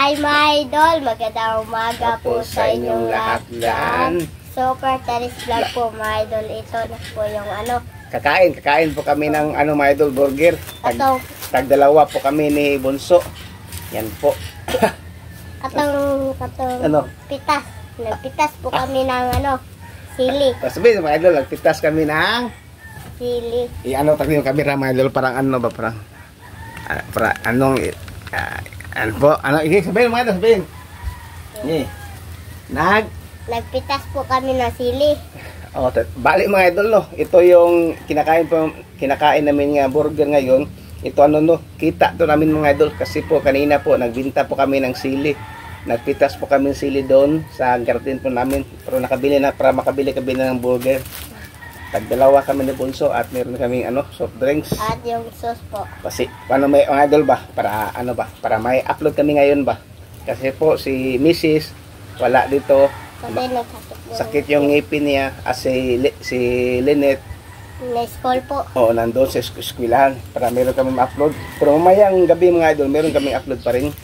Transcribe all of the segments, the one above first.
Hi mga idol, magandang umaga po sa inyong lahat dyan. Super Taris Vlog po mga idol, ito na po yung Kakain po kami ng mga idol, burger. Tag-dalawa po kami ni Bunso. Yan po. Pitas. Nagpitas po kami ng sili. Sabihin mga idol, nagpitas kami ng sili. Tagli yung camera mga idol, parang sabihin mga idol, sabihin. Nagpitas po kami ng sili. Bali mga idol, no. Ito yung kinakain namin nga burger ngayon. Ito kita to namin mga idol kasi po kanina po nagbinta po kami ng sili. Nagpitas po kami ng sili doon sa garden po namin. Pero nakabili na para makabili kami ng burger. Tagdalawa kami ni Bunso at meron kaming soft drinks. At yung sauce po. Kasi paano may mga idol ba para para may upload kami ngayon ba. Kasi po si Mrs. wala dito. Sakit yung ngipin niya si Lynette na school po. Oo, nandoon sa eskwelahan para meron kami ma-upload. Pero mamayang gabi mga idol, meron kami upload pa rin.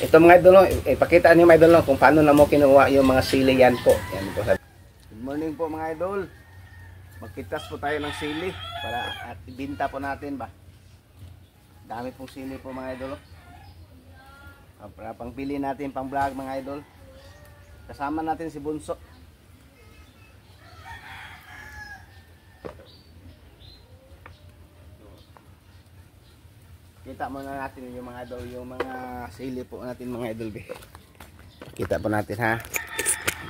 Ito mga idol, ipakita niyo mga idol kung paano na mo kinuha yung mga sili yan po. Yan po. Good morning po mga idol. Magkitas po tayo ng sili para at ibinta po natin ba. Dami pong sili po mga idol. Para pangpili natin pang vlog mga idol. Kasama natin si Bunso. Kita muna natin yung mga idol, yung mga sili po natin mga idol. Kita po natin ha.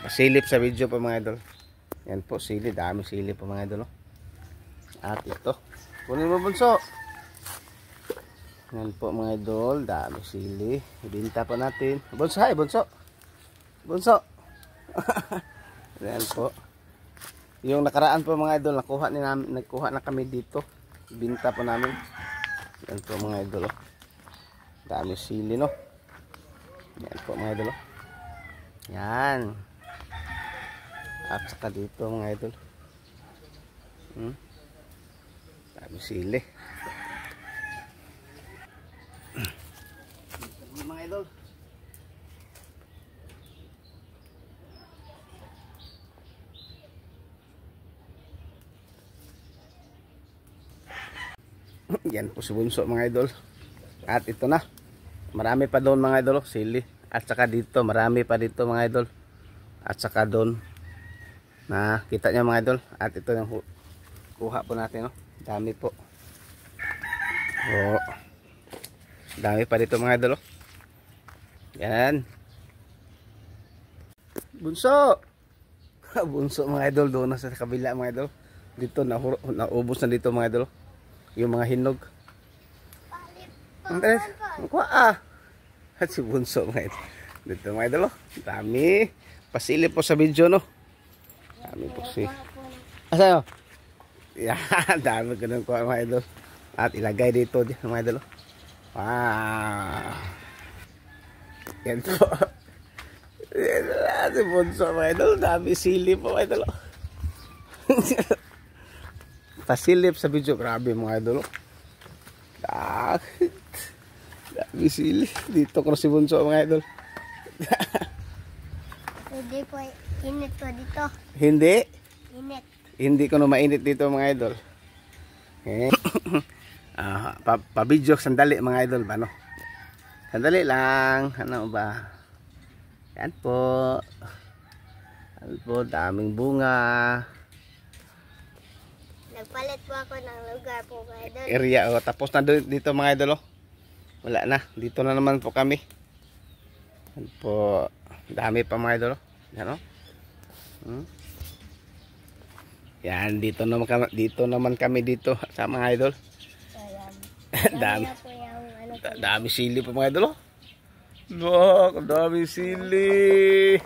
Pasilip sa video po mga idol. Yan po sili, dami sili po mga idol. At ito, kunin mo Bunso. Yan po mga idol, dami sili. Ibinta po natin. Bunso, hi Bunso. Bunso. Yan po. Yung nakaraan po mga idol, nagkuha na kami dito. Ibinta po namin. Yan po mga idol. Dami sili no. Yan po mga idol. Yan. At saka dito mga idol. Dami sili. Mga idol. Yan po si Bunso mga idol. At ito na. Marami pa doon mga idol, sili. At saka dito, marami pa dito mga idol. At saka doon. Na kita niyo mga idol. At ito yung kuha po natin, no. Dami po. Dami pa dito mga idol. Yan. Bunso. Bunso mga idol, doon na sa kabila mga idol. Dito naubos na dito mga idol. Yung mga hinog. At si Bunso mga idol. Dito mga idol. Dami. Pasilip po sa video no. Dami po si. Asa yun? Yan. Dami ko nang kuha mga idol. At ilagay dito mga idol. Wow. Yan po. Yan si Bunso mga idol. Dami silip po mga idol. Pasilip sa video. Grabe mga idol. Dami sili. Dito ko si Bunso mga idol. Hindi po. Init po dito. Hindi? Init. Hindi ko na mainit dito mga idol. Pa-video sandali mga idol ba no? Sandali lang. Ano ba? Yan po. Yan po. Daming bunga. Nagpalit po ako ng lugar po mga idol. Area tapos na dito mga idol. Wala na. Dito na naman po kami. Yan po. Dami pa mga idol. Yan o. Yan. Dito naman kami dito sa mga idol. Dami. Dami sili pa mga idol. Dami sili.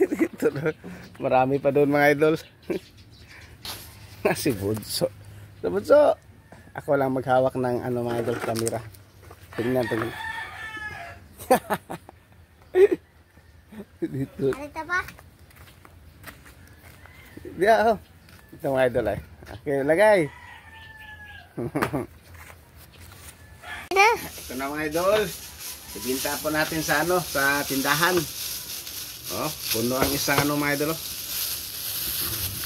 Dito na. Marami pa doon mga idol. Si Bunso. Bunso. Ako lang maghawak ng mga idol camera. Tingnan. Dito. Ano ba? Yeah. Ito mga idol ay. Okay, lagay. Ito na mga idol. Ibinta po natin sa ano, sa tindahan. Oh, puno ang isang ano mga idol. Oh.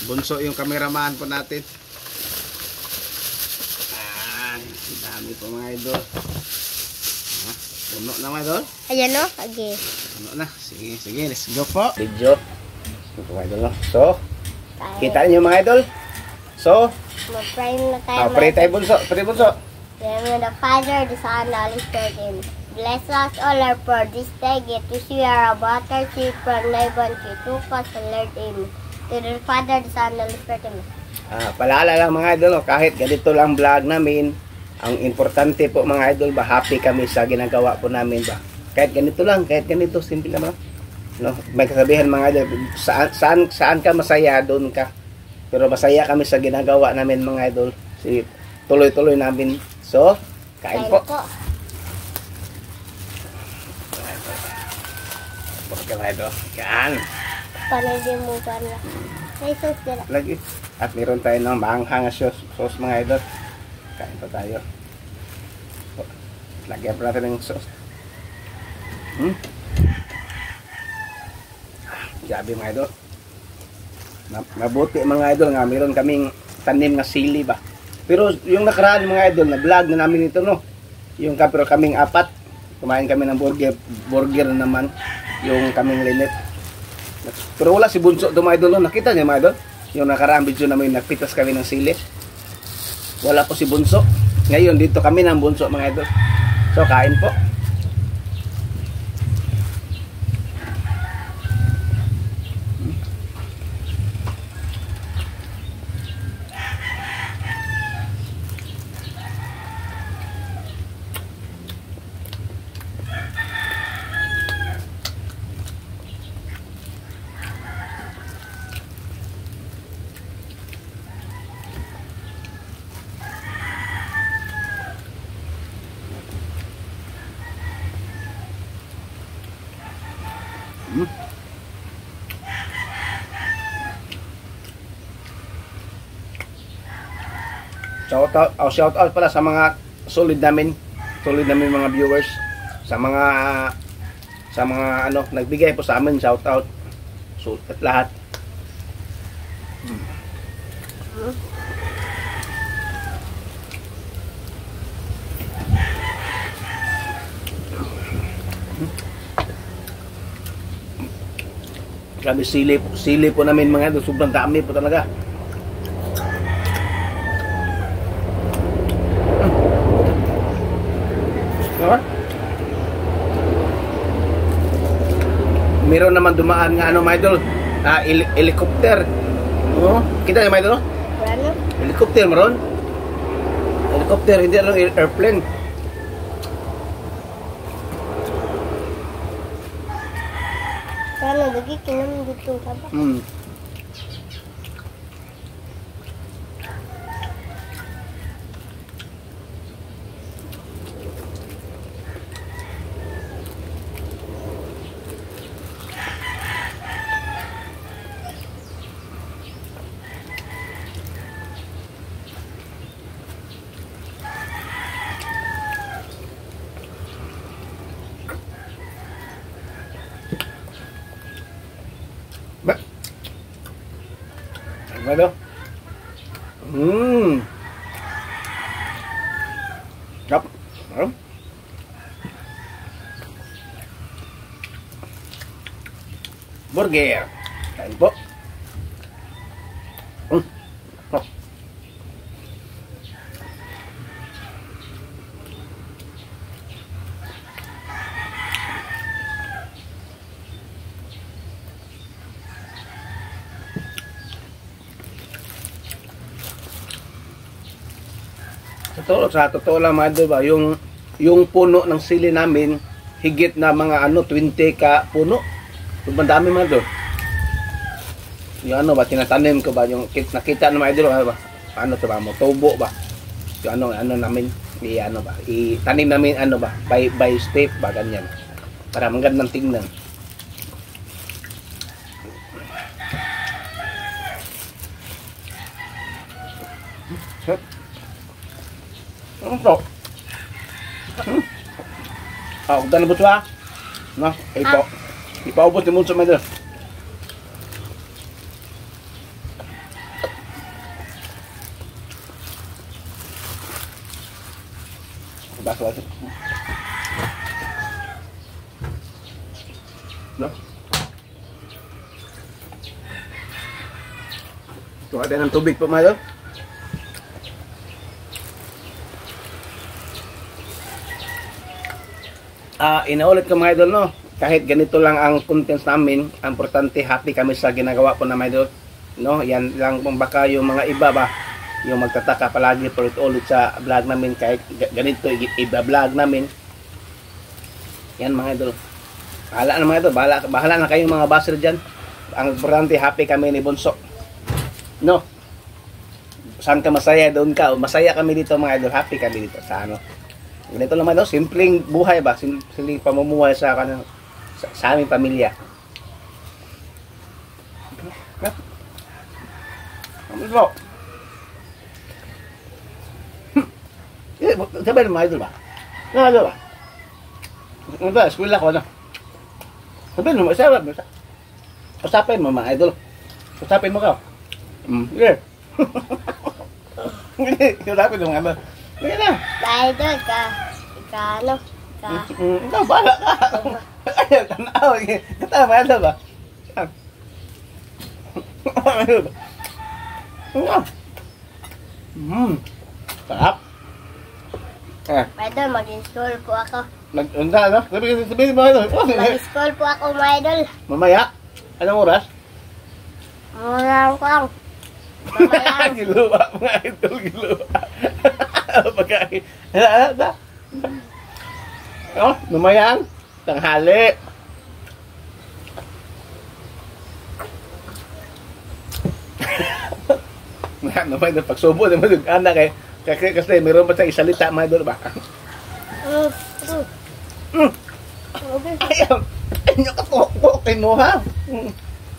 Bunso yung cameraman po natin. Dami po mga idol. Puno na mga idol. Ayan o, agi. Puno na. Sige, sige. Let's go po. Video. Ito mga idol. So, kita niyo mga idol. So, mag-pray na tayo. pray tayo bunso. Pray bunso. Remember the Father, the Son, and the Holy Spirit. Bless us all our for this day. Get to see our water, see from Laban, Kitukas, and Lord Amen. To the Father, the Son, and the Holy Spirit. Paalala lang mga idol. Kahit ganito lang vlog namin, ang importante po mga idol ba, happy kami sa ginagawa po namin ba. Kahit ganito lang, kahit ganito, simple lang. No? May kasabihan mga idol, saan ka masaya, doon ka. Pero masaya kami sa ginagawa namin mga idol. Tuloy-tuloy namin. So, kain po. Bakit mga idol? Kain. Panay mo ka na. May sauce dila. Lagi. At meron tayo ng maanghang sauce mga idol. Kain pa tayo. Lagyan pa natin ng sauce. Sabi mga idol. Mabuti mga idol nga, meron kaming tanim na sili ba. Pero yung nakaraan mga idol, na vlog na namin ito no. Yung pero kaming apat, kumain kami ng burger naman, yung kaming linit. Pero wala si Bunso ito mga idol no. Nakita niya mga idol, yung nakaraan video namin nagpitas kami ng sili. Wala po si Bunso. Ngayon dito kami ng Bunso mga idol. So kain po. Shout out pala sa mga solid namin mga viewers, sa mga ano nagbigay po sa amin, shout out at lahat. Grabe sili po namin mga idol, sobrang dami po talaga. Meron naman dumaan nga ano mga idol, helicopter. Oh, kita niyo mga idol? Ano? Helicopter meron. Helicopter, hindi lang airplane. Ano, lagi kinam dito ka ba? Ano? Kap. Burger. Kain po. Sa totoo lang mga idol ba, yung puno ng sili namin, higit na mga 20 ka puno. Sobrang dami mga idol. Yung ano ba, tinatanim ko ba, yung nakita ng mga idol ba, ano to ba, motobo ba, yung ano namin, itanim namin by step ba, ganyan. Para magandang tingnan. Ano to? kung tanong ba? No? Ipaubos ni Munso mga idol. Baso. No? Tuwa tayo ng tubig po mga idol. Inaulit ko mga idol, no? Kahit ganito lang ang contents namin, ang importante happy kami sa ginagawa po na mga idol. No? Yan lang kung baka yung mga iba ba, yung magtataka palagi ulit sa vlog namin, kahit ganito i-vlog namin. Yan mga idol. Bahala na mga idol, bahala na kayong mga baser dyan. Ang importante happy kami ni Bunso. No? Saan ka masaya, doon ka. Masaya kami dito mga idol, happy kami dito sa ano. Ganito lang mga idol, simpleng buhay ba, simpleng pamumuhay sa aming pamilya. Ano? Sabi ng mga idol ba? Ano idol ba? Ano ba? Eskwela ko na. Sabi ng mga idol. Usapin mo mga idol. Usapin mo ka. Yeah. Usapin mo mga idol. Sige na. Idol ka. Ano? Ikaw, bala ka. Ayaw ka na. Kata mga idol ba? Mga idol ba? Sarap. Idol, mag-install po ako. Ano? Sabihin mo idol. Mag-install po ako, mga idol. Mamaya? Anong oras? Muna ko lang. Mamaya. Giluwa, mga idol, giluwa. Pagkain. Ano? Oh, mamayang. Tanghali. Naman na pagsubo naman yung anak eh. Kasi mayroon pa tayong isalita mga idol ba? Ayaw. Ayaw ka kukukin mo ha.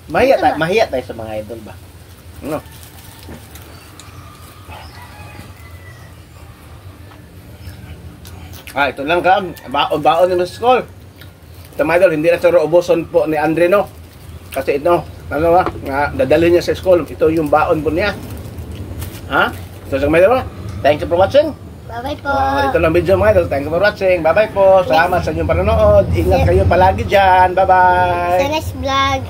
Mahiya tayo sa mga idol ba? Ano? Ito lang ka. Baon naman sa school. Ito mga idol, hindi na sa ubuson po ni Andre no. Kasi ito, ano ba, dadalhin niya sa school. Ito yung baon po niya. Ha? Ito sa mga idol. Thank you for watching. Bye-bye po. Ito lang video mga idol. Thank you for watching. Bye-bye po. Salamat sa inyong panonood. Ingat kayo palagi dyan. Bye-bye. Sa next vlog.